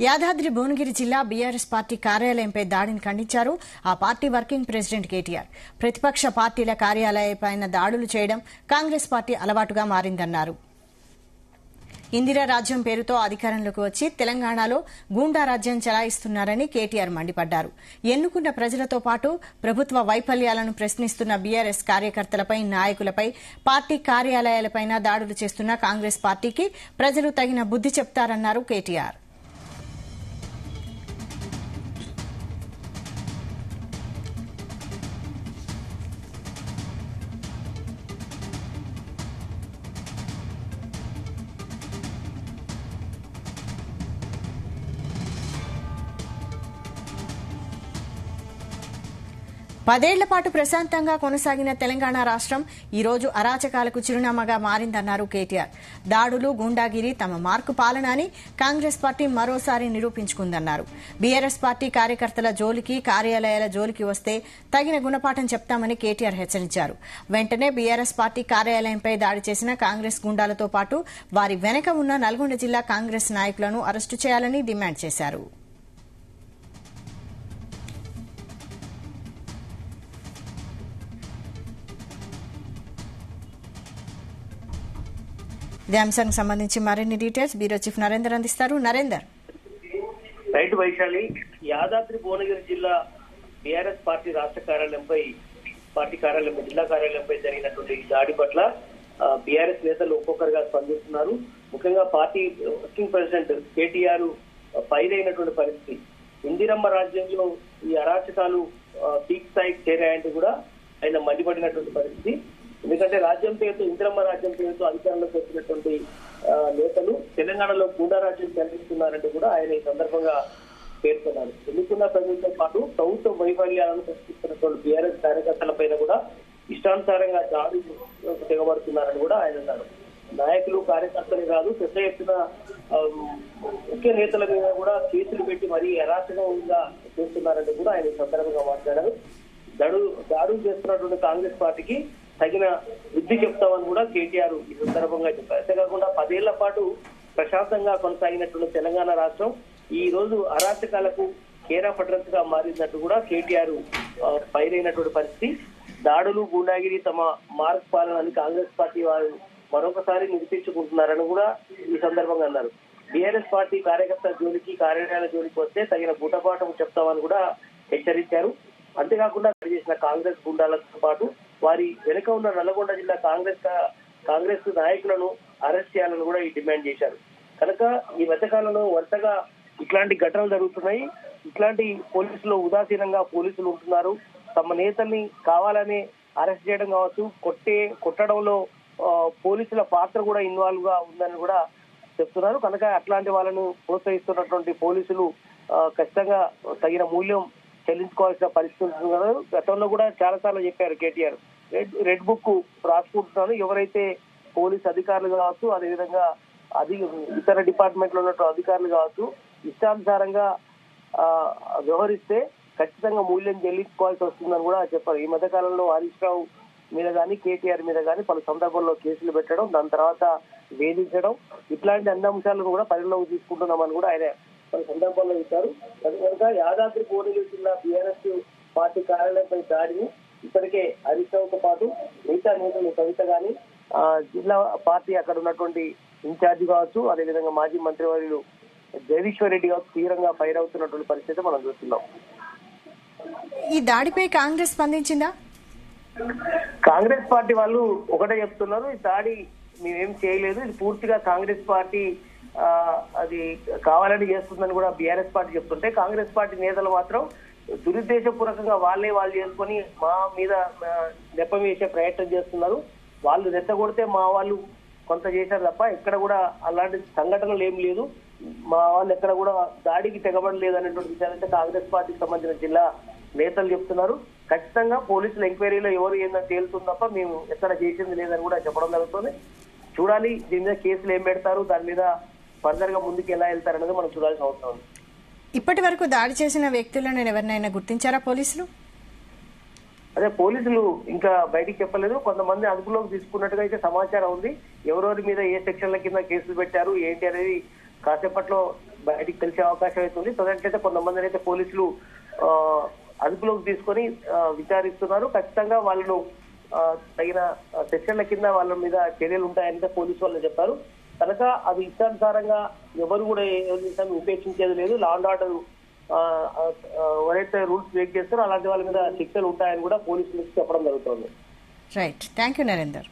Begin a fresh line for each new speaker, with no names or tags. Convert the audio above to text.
యాదాద్రి భువనగిరి జిల్లా BRS party కార్యాలయంపై దాడిని ఖండించారు ఆ పార్టీ వర్కింగ్ ప్రెసిడెంట్ కేటీఆర్. ప్రతిపక్ష పార్టీల కార్యాలయాలపై దాడులు చేయడం కాంగ్రెస్ పార్టీ అలవాటుగా మారిందన్నారు. ఇందిరా రాజ్యం పేరుతో అధికారంలోకి వచ్చి తెలంగాణలో గూండా రాజ్యం చలాయిస్తున్నారని కేటీఆర్ మండిపడ్డారు. ఎన్నుకున్న ప్రజలతో పాటు ప్రభుత్వ వైఫల్యాలను ప్రశ్నిస్తున్న బీఆర్ఎస్ కార్యకర్తలపై, నాయకులపై, పార్టీ కార్యాలయాలపై దాడులు చేస్తున్న కాంగ్రెస్ పార్టీకి ప్రజలు తగిన బుద్ది చెప్తారన్నారు కేటీఆర్. పదేళ్ల పాటు ప్రశాంతంగా కొనసాగిన తెలంగాణ రాష్ట్రం ఈ రోజు అరాచకాలకు చిరునామాగా మారిందన్నారు కేటీఆర్. దాడులు, గూండాగిరి తమ మార్కు పాలన అని కాంగ్రెస్ పార్టీ మరోసారి నిరూపించుకుందన్నారు. బీఆర్ఎస్ పార్టీ కార్యకర్తల జోలికి, కార్యాలయాల జోలికి వస్తే తగిన గుణపాఠం చెప్తామని కేటీఆర్ హెచ్చరించారు. వెంటనే బీఆర్ఎస్ పార్టీ కార్యాలయంపై దాడి చేసిన కాంగ్రెస్ గూండాలతో పాటు వారి వెనక ఉన్న నల్గొండ జిల్లా కాంగ్రెస్ నాయకులను అరెస్టు చేయాలని డిమాండ్ చేశారు. ఇదే అంశానికి సంబంధించి మరిన్ని డీటెయిల్స్ బ్యూరో చీఫ్ నరేందర్ అందిస్తారు. నరేందర్.
రైట్ వైశాలి, యాదాద్రి భువనగిరి జిల్లా బీఆర్ఎస్ పార్టీ రాష్ట్ర కార్యాలయంపై, జిల్లా కార్యాలయంపై జరిగినటువంటి దాడి పట్ల బీఆర్ఎస్ నేతలు ఒక్కొక్కరుగా స్పందిస్తున్నారు. ముఖ్యంగా party working president KTR fire అయినటువంటి పరిస్థితి. ఇందిరమ్మ రాజ్యంలో ఈ అరాచకాలు పీక్ స్థాయికి చేరాయంటే కూడా ఆయన మండిపడినటువంటి పరిస్థితి. ఎందుకంటే రాజ్యం పేరుతో, ఇందిరమ్మ రాజ్యం పేరుతో అధికారంలోకి వచ్చినటువంటి నేతలు తెలంగాణలో గూండా రాజ్యం కల్పిస్తున్నారంటే కూడా ఆయన ఈ సందర్భంగా పేర్కొన్నారు. ఎన్నుకున్న ప్రజలతో పాటు ప్రభుత్వ వైఫల్యాలను ప్రశ్నిస్తున్నటువంటి బీఆర్ఎస్ కార్యకర్తలపైన కూడా ఇష్టానుసారంగా దాడి తెగబడుతున్నారని కూడా ఆయన అన్నారు. నాయకులు, కార్యకర్తలే కాదు, పెద్ద ఎత్తున ముఖ్య నేతల మీద కూడా కేసులు పెట్టి మరీ అరాచకంగా చేస్తున్నారంటే కూడా ఆయన ఈ సందర్భంగా మాట్లాడారు. దాడులు చేస్తున్నటువంటి కాంగ్రెస్ పార్టీకి తగిన బుద్ధి చెప్తామని కూడా కేటీఆర్ ఈ సందర్భంగా చెప్పారు. అంతేకాకుండా 10 ఏళ్ల పాటు ప్రశాంతంగా కొనసాగినటువంటి తెలంగాణ రాష్ట్రం ఈ రోజు అరాచకాలకు కేరా పట్రన్స్ గా మారినట్టు కూడా కేటీఆర్ ఫైర్ అయినటువంటి పరిస్థితి. దాడులు, గూండాగిరి తమ మార్క్ పాలనని కాంగ్రెస్ పార్టీ వారు మరొకసారి నిరూపించుకుంటున్నారని కూడా ఈ సందర్భంగా అన్నారు. బీఆర్ఎస్ పార్టీ కార్యకర్తల జోలికి, కార్యాలయాల జోలికి వస్తే తగిన గుటపాఠం చెప్తామని కూడా హెచ్చరించారు. అంతేకాకుండా చేసిన కాంగ్రెస్ గుండాలతో పాటు వారి వెనుక ఉన్న నల్గొండ జిల్లా కాంగ్రెస్ నాయకులను అరెస్ట్ చేయాలని కూడా ఈ డిమాండ్ చేశారు. కనుక ఈ మధ్యకాలంలో వరుసగా ఇట్లాంటి ఘటనలు జరుగుతున్నాయి. ఇట్లాంటి పోలీసులు ఉదాసీనంగా పోలీసులు ఉంటున్నారు. తమ నేతల్ని కావాలని అరెస్ట్ చేయడం కావచ్చు, కొట్టడంలో పోలీసుల పాత్ర కూడా ఇన్వాల్వ్ గా ఉందని కూడా చెప్తున్నారు. కనుక అట్లాంటి వాళ్ళను ప్రోత్సహిస్తున్నటువంటి పోలీసులు ఖచ్చితంగా తగిన మూల్యం చెల్లించుకోవాల్సిన పరిస్థితి ఉంటున్నారు. గతంలో కూడా చాలా సార్లు చెప్పారు కేటీఆర్, రెడ్ బుక్ రాసుకుంటున్నాను, ఎవరైతే పోలీస్ అధికారులు కావచ్చు, అదేవిధంగా ఇతర డిపార్ట్మెంట్ లో ఉన్నటువంటి అధికారులు కావచ్చు, ఇష్టానుసారంగా వ్యవహరిస్తే ఖచ్చితంగా మూల్యం చెల్లించుకోవాల్సి వస్తుందని కూడా చెప్పారు. ఈ మధ్య కాలంలో హరీష్ రావు మీద కానీ, కేటీఆర్ మీద కానీ పలు సందర్భాల్లో కేసులు పెట్టడం, దాని తర్వాత వేధించడం, ఇట్లాంటి అన్ని అంశాలను కూడా పరిగణలోకి తీసుకుంటున్నామని కూడా ఆయన పలు సందర్భాల్లో ఇచ్చారు. కనుక యాదాద్రి భువనగిరి జిల్లా బీఆర్ఎస్ పార్టీ కార్యాలయంపై దాడిని ఇప్పటికే హరీష్ రావుతో పాటు మిగతా నేతలు కవిత గాని, జిల్లా పార్టీ అక్కడ ఉన్నటువంటి ఇన్ఛార్జి కావచ్చు, అదేవిధంగా మాజీ మంత్రివర్యులు జగదీశ్వర్ రెడ్డి కావచ్చు తీవ్రంగా ఫైర్ అవుతున్నటువంటి పరిస్థితి మనం చూస్తున్నాం.
ఈ దాడిపై కాంగ్రెస్ స్పందించిందా?
కాంగ్రెస్ పార్టీ వాళ్ళు ఒకటే చెప్తున్నారు, ఈ దాడి మేమేం చేయలేదు, ఇది పూర్తిగా కాంగ్రెస్ పార్టీ అది కావాలని చేస్తుందని కూడా బీఆర్ఎస్ పార్టీ చెప్తుంటే, కాంగ్రెస్ పార్టీ నేతలు మాత్రం దురుద్దేశపూర్వకంగా వాళ్ళు చేసుకొని మా మీద నెపం వేసే ప్రయత్నం చేస్తున్నారు. వాళ్ళు రెచ్చగొడితే మా వాళ్ళు కొంత చేశారు తప్ప ఎక్కడ కూడా అలాంటి సంఘటనలు ఏం లేదు, మా వాళ్ళు ఎక్కడ కూడా దాడికి తెగబడలేదు అనేటువంటి విషయాలంటే కాంగ్రెస్ పార్టీకి సంబంధించిన జిల్లా నేతలు చెప్తున్నారు. ఖచ్చితంగా పోలీసుల ఎంక్వైరీలో ఎవరు ఏందని తేలుతుంది తప్ప మేము ఎక్కడ చేసింది లేదని కూడా చెప్పడం జరుగుతుంది. చూడాలి దీని మీద కేసులు ఏం పెడతారు, దాని మీద ఫర్దర్ గా ముందుకు ఎలా వెళ్తారనేది మనం చూడాల్సిన అవసరం ఉంది.
ఇప్పటి వరకు దాడి చేసిన వ్యక్తులను ఎవరినైనా గుర్తించారా పోలీసులు?
అదే పోలీసులు ఇంకా బయటికి చెప్పలేదు. కొంతమంది అదుపులోకి తీసుకున్నట్టుగా అయితే సమాచారం ఉంది. ఎవరెవరి మీద ఏ సెక్షన్ల కింద కేసులు పెట్టారు ఏంటి అనేది కాసేపట్లో బయటికి తెలిసే అవకాశం అయితే ఉంది. ప్రజెంట్ అయితే కొంతమందిని అయితే పోలీసులు అదుపులోకి తీసుకొని విచారిస్తున్నారు. ఖచ్చితంగా వాళ్ళను తగిన సెక్షన్ల కింద వాళ్ళ మీద చర్యలు ఉంటాయని పోలీసు వాళ్ళు చెప్పారు. కనుక అది ఇష్టానుసారంగా ఎవరు కూడా ఉపేక్షించేది లేదు. లా అండ్ ఆర్డర్ ఎవరైతే రూల్స్ బ్రేక్ చేస్తారో అలాంటి వాళ్ళ మీద శిక్షలు ఉంటాయని కూడా పోలీసులకు చెప్పడం జరుగుతుంది.
Right, thank you Narender.